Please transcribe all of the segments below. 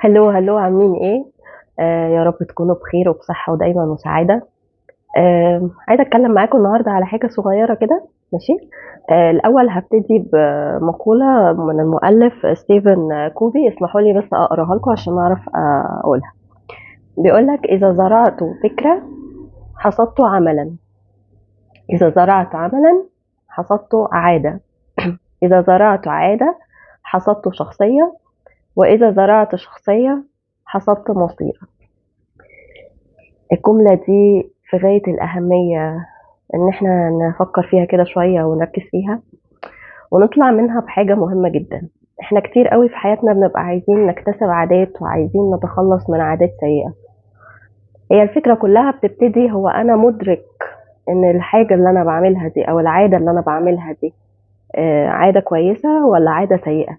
هلو هلو، عاملين ايه؟ يا رب تكونوا بخير وبصحة ودايما وسعادة. عايزة اتكلم معاكم النهاردة على حاجة صغيرة كده. ماشي. الأول هبتدي بمقولة من المؤلف ستيفن كوفي، اسمحوا لي بس أقراها لكم عشان أعرف أقولها. بيقولك: إذا زرعت فكرة حصدت عملا، إذا زرعت عملا حصدت عادة، إذا زرعت عادة حصدت شخصية، وإذا زرعت شخصية حصدت مصير. الجملة دي في غاية الأهمية، إن إحنا نفكر فيها كده شوية ونركز فيها ونطلع منها بحاجة مهمة جدا. إحنا كتير قوي في حياتنا بنبقى عايزين نكتسب عادات وعايزين نتخلص من عادات سيئة. هي الفكرة كلها بتبتدي، هو أنا مدرك إن الحاجة اللي أنا بعملها دي أو العادة اللي أنا بعملها دي عادة كويسة ولا عادة سيئة.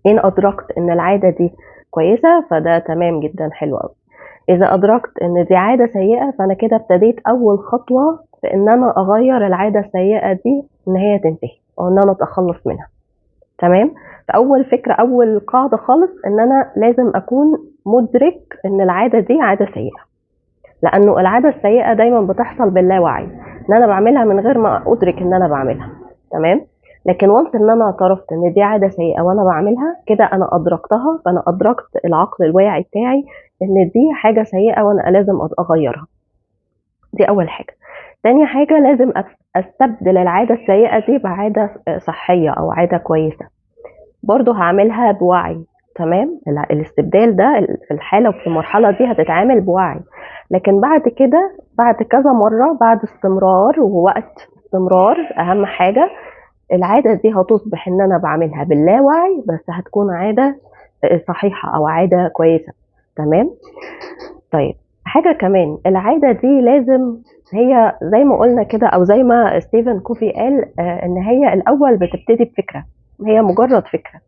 إن أدركت إن العادة دي كويسة فده تمام جدا، حلو قوي. إذا أدركت إن دي عادة سيئة فأنا كده ابتديت أول خطوة في إن أنا أغير العادة السيئة دي إن هي تنتهي أو إن أنا أتخلص منها. تمام. فأول فكرة، أول قاعدة خالص، إن أنا لازم أكون مدرك إن العادة دي عادة سيئة، لأنه العادة السيئة دايما بتحصل باللاوعي، إن أنا بعملها من غير ما أدرك إن أنا بعملها. تمام. لكن وانس ان انا اعترفت ان دي عاده سيئه وانا بعملها كده، انا ادركتها، فانا ادركت العقل الواعي بتاعي ان دي حاجه سيئه وانا لازم اغيرها. دي اول حاجه. تاني حاجه، لازم استبدل العاده السيئه دي بعاده صحيه او عاده كويسه. برضو هعملها بوعي. تمام. الاستبدال ده في الحاله وفي المرحله دي هتتعامل بوعي، لكن بعد كده، بعد كذا مره، بعد استمرار ووقت استمرار، اهم حاجه العادة دي هتصبح ان انا بعملها باللاوعي، بس هتكون عادة صحيحة او عادة كويسة. تمام. طيب، حاجة كمان، العادة دي لازم، هي زي ما قلنا كده او زي ما ستيفن كوفي قال، ان هي الاول بتبتدي بفكرة، هي مجرد فكرة.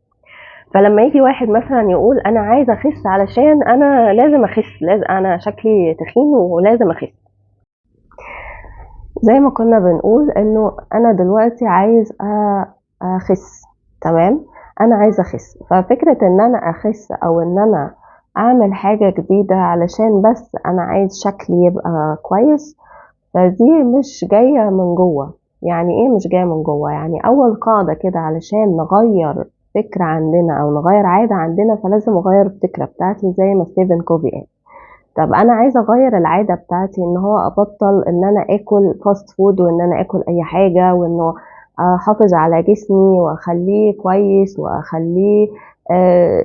فلما يجي واحد مثلا يقول انا عايز اخس علشان انا لازم اخس، لازم انا شكلي تخين ولازم اخس، زي ما كنا بنقول انه انا دلوقتي عايز اخس. تمام. انا عايز اخس، ففكرة ان انا اخس او ان انا اعمل حاجة جديدة علشان بس انا عايز شكلي يبقى كويس، فدي مش جاية من جوه. يعني ايه مش جاية من جوه؟ يعني اول قاعدة كده، علشان نغير فكرة عندنا او نغير عادة عندنا فلازم اغير الفكرة بتاعتي زي ما ستيفن كوفي قال. طب انا عايزه اغير العاده بتاعتي، ان هو ابطل ان انا اكل فاست فود وان انا اكل اي حاجه، وانه احافظ على جسمي واخليه كويس واخليه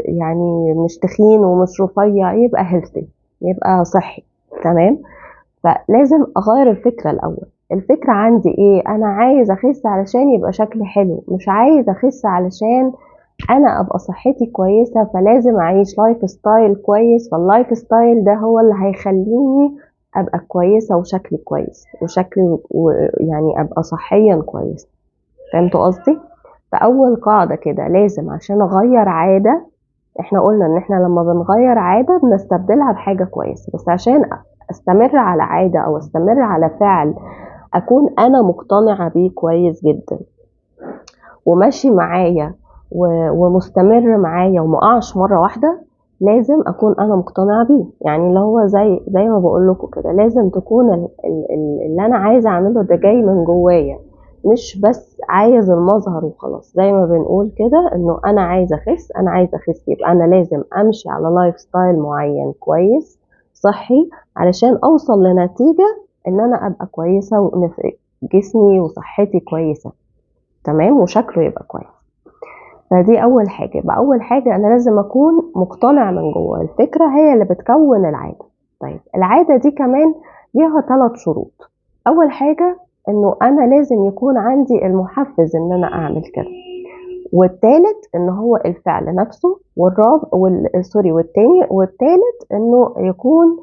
يعني مش تخين ومش رفيع، يبقى هيلثي، يبقى صحي. تمام. فلازم اغير الفكره الاول. الفكره عندي ايه؟ انا عايز اخس علشان يبقى شكلي حلو، مش عايز اخس علشان انا ابقى صحتي كويسه فلازم اعيش لايف ستايل كويس، فاللايف ستايل ده هو اللي هيخليني ابقى كويسه وشكلي كويس وشكلي يعني ابقى صحيا كويس. فهمتوا قصدي؟ فاول قاعده كده، لازم عشان اغير عاده، احنا قلنا ان احنا لما بنغير عاده بنستبدلها بحاجه كويسه، بس عشان استمر على عاده او استمر على فعل اكون انا مقتنعه بيه كويس جدا وماشي معايا ومستمر معايا ومقعش مرة واحدة، لازم اكون انا مقتنعة بيه. يعني اللي هو زي ما بقول لكم كده، لازم تكون اللي انا عايزة اعمله ده جاي من جوايا، مش بس عايز المظهر وخلاص. زي ما بنقول كده انه انا عايزة اخس، انا عايزة اخس، يبقى انا لازم امشي على لايف ستايل معين كويس صحي علشان اوصل لنتيجة ان انا ابقى كويسة جسمي وصحتي كويسة. تمام. وشكله يبقى كويس. فدي اول حاجه. يبقى اول حاجه انا لازم اكون مقتنع من جوه، الفكره هي اللي بتكون العاده. طيب، العاده دي كمان ليها 3 شروط. اول حاجه انه انا لازم يكون عندي المحفز ان انا اعمل كده، والتالت ان هو الفعل نفسه، والرابع سوري، والتالت انه يكون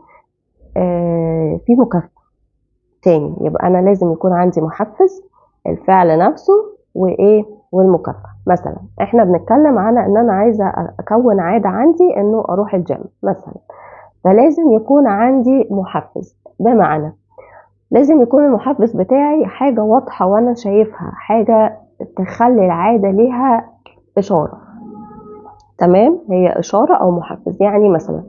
في مكافأة تاني. يبقى انا لازم يكون عندي محفز، الفعل نفسه، وايه، والمكافأة. مثلا احنا بنتكلم على ان انا عايزة اكون عادة عندي انه اروح الجيم مثلا، فلازم يكون عندي محفز. بمعنى لازم يكون المحفز بتاعي حاجة واضحة وانا شايفها، حاجة تخلي العادة ليها اشارة. تمام، هي إشارة أو محفز. يعني مثلا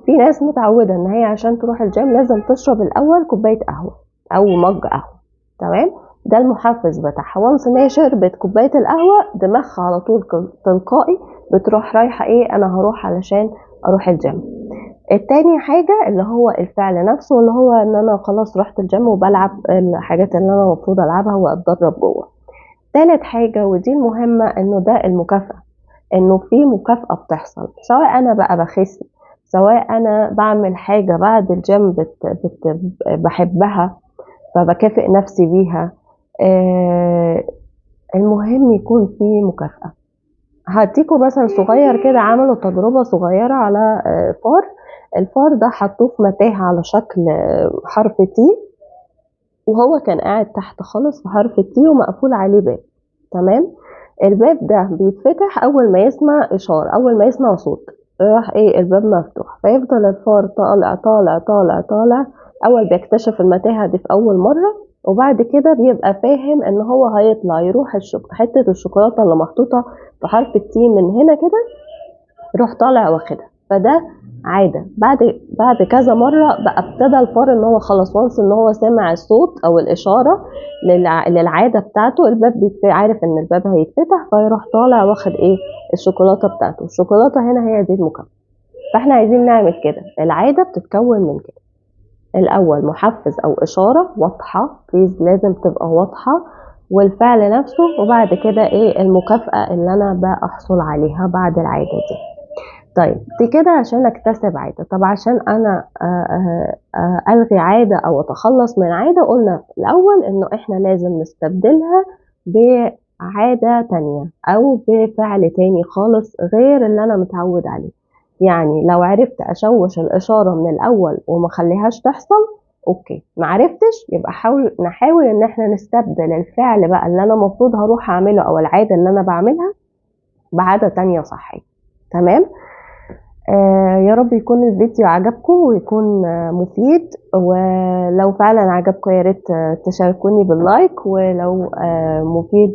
في ناس متعودة إن هي عشان تروح الجيم لازم تشرب الأول كوباية قهوة أو مج قهوة، تمام، ده المحفز بتاعها. وانس إن هي شربت كوباية القهوة دماغها على طول تلقائي بتروح رايحة إيه، أنا هروح علشان أروح الجيم. التاني حاجة اللي هو الفعل نفسه، اللي هو إن أنا خلاص رحت الجيم وبلعب الحاجات اللي أنا المفروض ألعبها وأتدرب جوه. تالت حاجة ودي المهمة، إنه ده المكافأة، إنه في مكافأة بتحصل، سواء أنا بقى بخس، سواء أنا بعمل حاجة بعد الجيم بحبها فبكافئ نفسي بيها. المهم يكون في مكافأة. هديكم مثل صغير كده، عملوا تجربة صغيرة على فار. الفار ده حطوه في متاهة على شكل حرف تي، وهو كان قاعد تحت خالص في حرف التي ومقفول عليه باب، تمام. الباب ده بيتفتح اول ما يسمع اشاره، اول ما يسمع صوت راح ايه الباب مفتوح، فيفضل الفار طالع طالع طالع طالع. اول بيكتشف المتاهه دي في اول مره، وبعد كده بيبقى فاهم ان هو هيطلع يروح حته الشوكولاته اللي محطوطه في حرف التي من هنا كده، يروح طالع واخدها. فده عاده. بعد كذا مره بقى ابتدى الفار ان هو خلاص وانس ان هو سمع الصوت او الاشاره للعاده بتاعته، الباب عارف ان الباب هيتفتح، فيروح طالع واخد ايه الشوكولاته بتاعته. الشوكولاته هنا هي دي المكافاه. فاحنا عايزين نعمل كده. العاده بتتكون من كده: الاول محفز او اشاره واضحه، بليز لازم تبقى واضحه، والفعل نفسه، وبعد كده ايه المكافاه اللي انا بحصل عليها بعد العاده دي. طيب دي كده عشان اكتسب عادة. طب عشان انا الغي عادة او اتخلص من عادة، قلنا في الاول انه احنا لازم نستبدلها بعادة تانية او بفعل تاني خالص غير اللي انا متعود عليه. يعني لو عرفت اشوش الاشارة من الاول وما خليهاش تحصل، اوكي. ما عرفتش، يبقى نحاول ان احنا نستبدل الفعل بقى اللي انا المفروض هروح اعمله او العادة اللي انا بعملها بعادة تانية صحية. تمام. يا رب يكون الفيديو عجبكم ويكون مفيد، ولو فعلا عجبكم يا ريت تشاركوني باللايك، ولو مفيد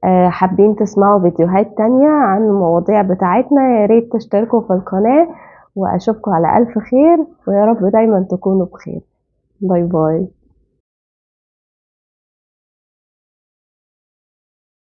وحابين تسمعوا فيديوهات تانية عن المواضيع بتاعتنا يا ريت تشتركوا في القناة. واشوفكم على ألف خير، ويا رب دايما تكونوا بخير. باي باي.